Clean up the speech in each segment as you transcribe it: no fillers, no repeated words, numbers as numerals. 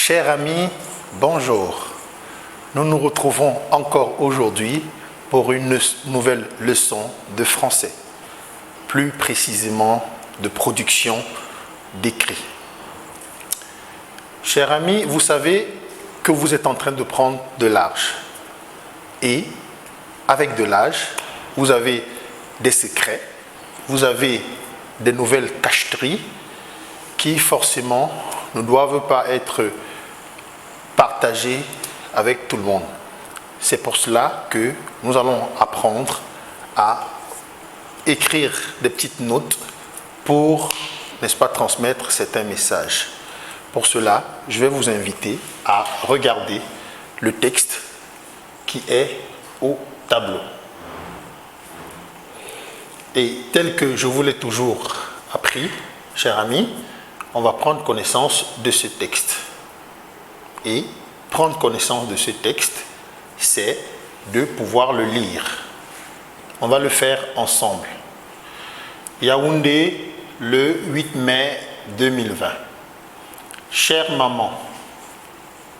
Chers amis, bonjour. Nous nous retrouvons encore aujourd'hui pour une nouvelle leçon de français, plus précisément de production d'écrit. Chers amis, vous savez que vous êtes en train de prendre de l'âge. Et avec de l'âge, vous avez des secrets, vous avez des nouvelles cacheteries qui forcément ne doivent pas être partagées avec tout le monde. C'est pour cela que nous allons apprendre à écrire des petites notes pour, n'est-ce pas, transmettre certains messages. Pour cela, je vais vous inviter à regarder le texte qui est au tableau. Et tel que je vous l'ai toujours appris, chers amis, on va prendre connaissance de ce texte. Et prendre connaissance de ce texte, c'est de pouvoir le lire. On va le faire ensemble. Yaoundé, le 8 mai 2020. Chère maman,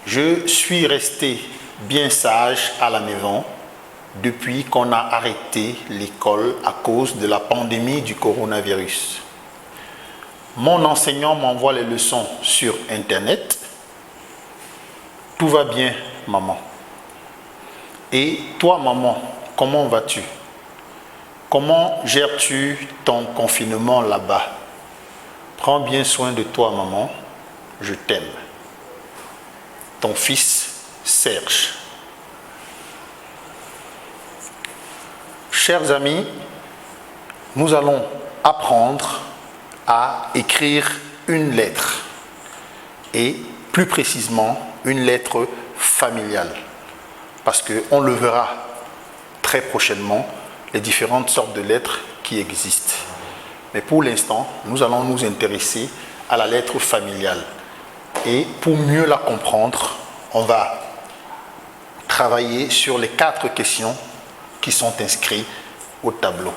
je suis resté bien sage à la maison depuis qu'on a arrêté l'école à cause de la pandémie du coronavirus. Mon enseignant m'envoie les leçons sur Internet. Tout va bien, maman. Et toi, maman, comment vas-tu? Comment gères-tu ton confinement là-bas? Prends bien soin de toi, maman. Je t'aime. Ton fils, Serge. Chers amis, nous allons apprendre à écrire une lettre. Et plus précisément, une lettre familiale. Parce qu'on le verra très prochainement, les différentes sortes de lettres qui existent. Mais pour l'instant, nous allons nous intéresser à la lettre familiale. Et pour mieux la comprendre, on va travailler sur les 4 questions qui sont inscrites au tableau.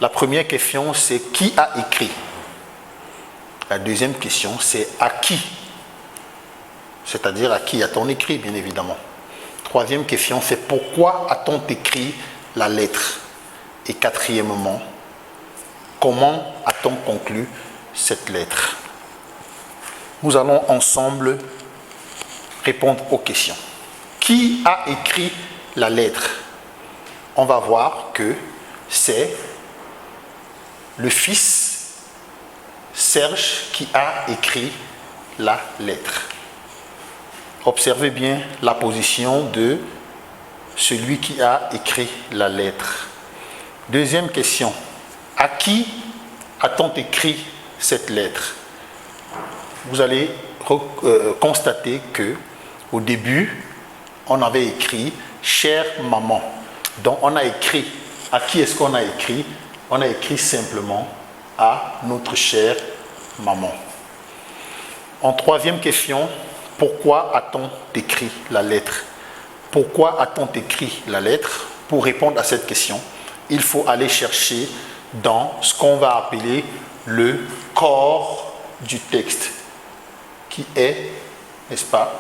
La première question, c'est qui a écrit? La deuxième question, c'est à qui? C'est-à-dire à qui a-t-on écrit, bien évidemment. Troisième question, c'est pourquoi a-t-on écrit la lettre? Et quatrièmement, comment a-t-on conclu cette lettre? Nous allons ensemble répondre aux questions. Qui a écrit la lettre? On va voir que c'est le fils Serge qui a écrit la lettre. Observez bien la position de celui qui a écrit la lettre. Deuxième question. À qui a-t-on écrit cette lettre? Vous allez constater que au début, on avait écrit « Chère maman ». Donc, on a écrit. À qui est-ce qu'on a écrit? On a écrit simplement à notre chère maman. En troisième question, pourquoi a-t-on écrit la lettre? Pourquoi a-t-on écrit la lettre? Pour répondre à cette question, il faut aller chercher dans ce qu'on va appeler le corps du texte, qui est, n'est-ce pas,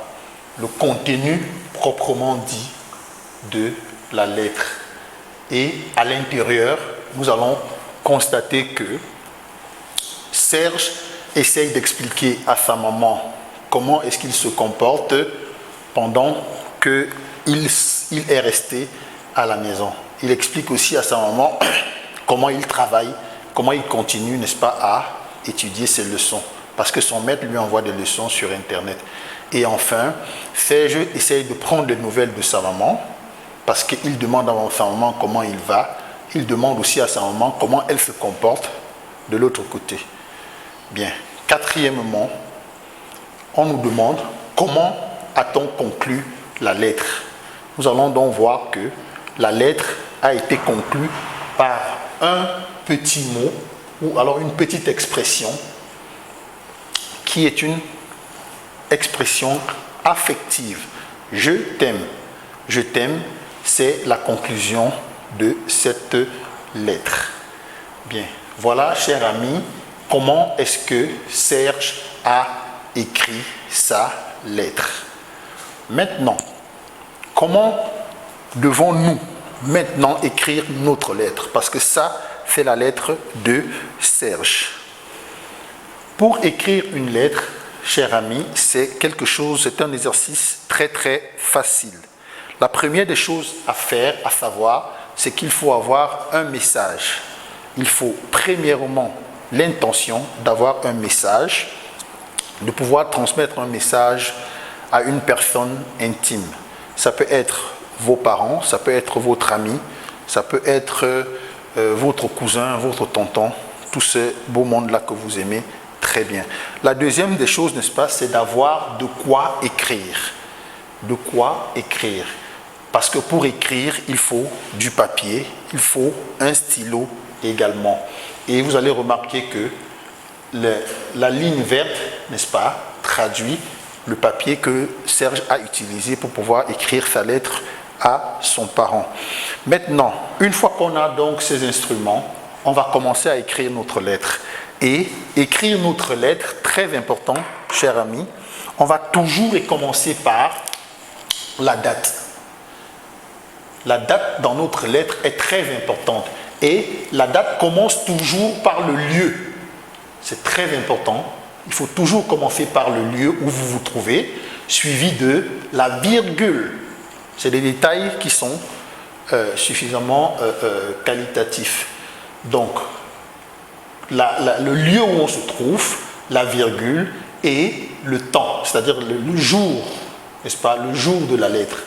le contenu proprement dit de la lettre. Et à l'intérieur, nous allons constater que Serge essaye d'expliquer à sa maman comment est-ce qu'il se comporte pendant qu'il est resté à la maison. Il explique aussi à sa maman comment il travaille, comment il continue, n'est-ce pas, à étudier ses leçons. Parce que son maître lui envoie des leçons sur Internet. Et enfin, Serge essaye de prendre des nouvelles de sa maman, parce qu'il demande à sa maman comment il va. Il demande aussi à sa maman comment elle se comporte de l'autre côté. Bien. Quatrièmement, on nous demande comment a-t-on conclu la lettre. Nous allons donc voir que la lettre a été conclue par un petit mot ou alors une petite expression qui est une expression affective. Je t'aime. Je t'aime, c'est la conclusion de cette lettre. Bien, voilà, chers amis, comment est-ce que Serge a écrit sa lettre. Maintenant, comment devons-nous maintenant écrire notre lettre? Parce que ça, c'est la lettre de Serge. Pour écrire une lettre, cher ami, c'est un exercice très très facile. La première des choses à faire, à savoir, c'est qu'il faut avoir un message. Il faut premièrement l'intention d'avoir un message, de pouvoir transmettre un message à une personne intime. Ça peut être vos parents, ça peut être votre ami, ça peut être votre cousin, votre tonton, tout ce beau monde-là que vous aimez très bien. La deuxième des choses, n'est-ce pas, c'est d'avoir de quoi écrire. De quoi écrire. Parce que pour écrire, il faut du papier, il faut un stylo également. Et vous allez remarquer que la ligne verte, n'est-ce pas, traduit le papier que Serge a utilisé pour pouvoir écrire sa lettre à son parent. Maintenant, une fois qu'on a donc ces instruments, on va commencer à écrire notre lettre. Et écrire notre lettre, très important, cher ami, on va toujours commencer par la date. La date dans notre lettre est très importante. Et la date commence toujours par le lieu. C'est très important. Il faut toujours commencer par le lieu où vous vous trouvez, suivi de la virgule. C'est des détails qui sont suffisamment qualitatifs. Donc, le lieu où on se trouve, la virgule et le temps, c'est-à-dire le jour, n'est-ce pas, le jour de la lettre,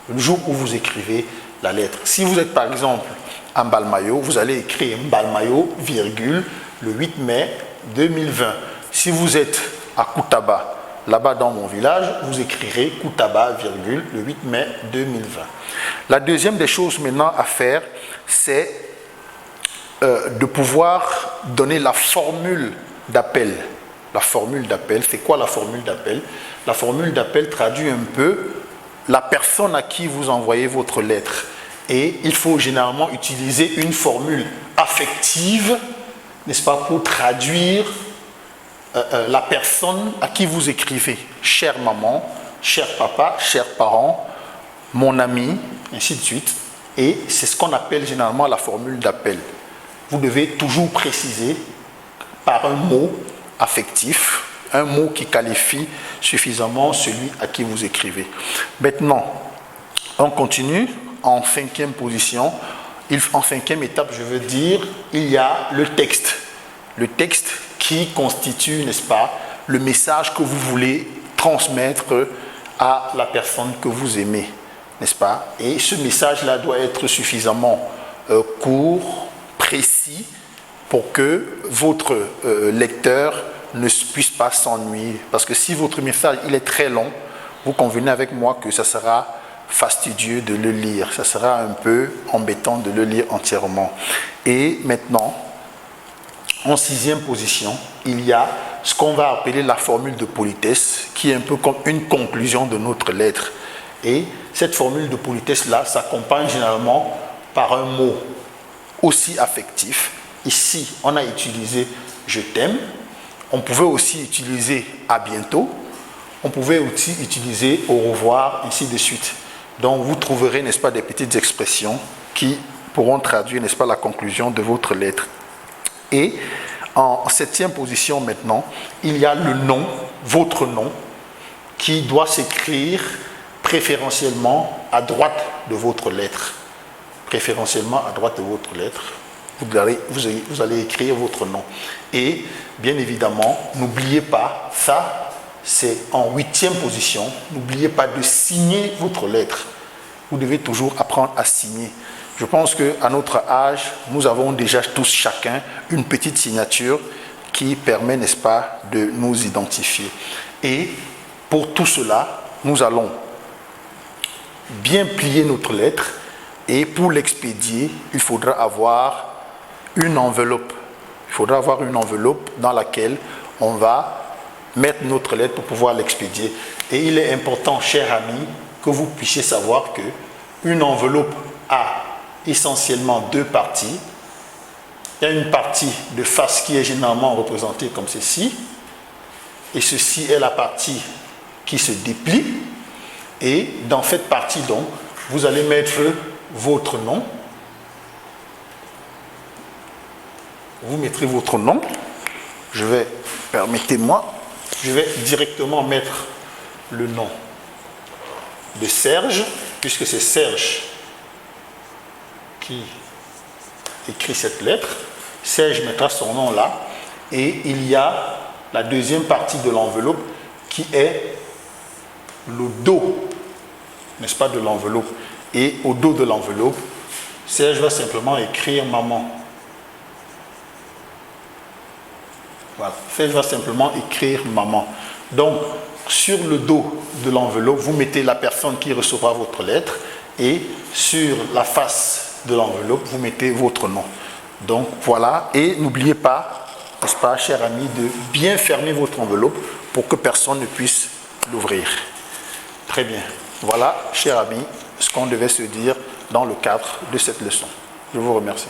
le jour où vous écrivez la lettre. Si vous êtes par exemple à Mbalmayo, vous allez écrire Mbalmayo, virgule, le 8 mai 2020. Si vous êtes à Koutaba, là-bas dans mon village, vous écrirez Koutaba, virgule, le 8 mai 2020. La deuxième des choses maintenant à faire, c'est de pouvoir donner la formule d'appel. La formule d'appel, c'est quoi la formule d'appel? La formule d'appel traduit un peu la personne à qui vous envoyez votre lettre. Et il faut généralement utiliser une formule affective, n'est-ce pas, pour traduire la personne à qui vous écrivez. Chère maman, cher papa, chers parents, mon ami, ainsi de suite. Et c'est ce qu'on appelle généralement la formule d'appel. Vous devez toujours préciser par un mot affectif, un mot qui qualifie suffisamment celui à qui vous écrivez. Maintenant, on continue en cinquième position. En cinquième étape, je veux dire, il y a le texte. Le texte qui constitue, n'est-ce pas, le message que vous voulez transmettre à la personne que vous aimez, n'est-ce pas? Et ce message-là doit être suffisamment court, précis, pour que votre lecteur ne puisse pas s'ennuyer. Parce que si votre message il est très long, vous convenez avec moi que ça sera fastidieux de le lire. Ça sera un peu embêtant de le lire entièrement. Et maintenant, en sixième position, il y a ce qu'on va appeler la formule de politesse, qui est un peu comme une conclusion de notre lettre. Et cette formule de politesse-là s'accompagne généralement par un mot aussi affectif. Ici, on a utilisé « je t'aime ». On pouvait aussi utiliser « à bientôt ». On pouvait aussi utiliser « au revoir », ainsi de suite. Donc, vous trouverez, n'est-ce pas, des petites expressions qui pourront traduire, n'est-ce pas, la conclusion de votre lettre. Et en septième position maintenant, il y a le nom, votre nom, qui doit s'écrire préférentiellement à droite de votre lettre. Préférentiellement à droite de votre lettre, vous allez écrire votre nom. Et bien évidemment, n'oubliez pas, ça c'est en huitième position, n'oubliez pas de signer votre lettre. Vous devez toujours apprendre à signer. Je pense qu'à notre âge, nous avons déjà tous chacun une petite signature qui permet, n'est-ce pas, de nous identifier. Et pour tout cela, nous allons bien plier notre lettre et pour l'expédier, il faudra avoir une enveloppe. Il faudra avoir une enveloppe dans laquelle on va mettre notre lettre pour pouvoir l'expédier. Et il est important, chers amis, que vous puissiez savoir qu'une enveloppe a essentiellement deux parties. Il y a une partie de face qui est généralement représentée comme ceci. Et ceci est la partie qui se déplie. Et dans cette partie, donc, vous allez mettre votre nom. Vous mettrez votre nom. Permettez-moi, je vais directement mettre le nom de Serge, puisque c'est Serge qui écrit cette lettre. Serge mettra son nom là. Et il y a la deuxième partie de l'enveloppe qui est le dos, n'est-ce pas, de l'enveloppe. Et au dos de l'enveloppe, Serge va simplement écrire maman. Voilà, Serge va simplement écrire maman. Donc, sur le dos de l'enveloppe, vous mettez la personne qui recevra votre lettre et sur la face de l'enveloppe, vous mettez votre nom. Donc, voilà. Et n'oubliez pas, n'est-ce pas, cher ami, de bien fermer votre enveloppe pour que personne ne puisse l'ouvrir. Très bien. Voilà, cher ami, ce qu'on devait se dire dans le cadre de cette leçon. Je vous remercie.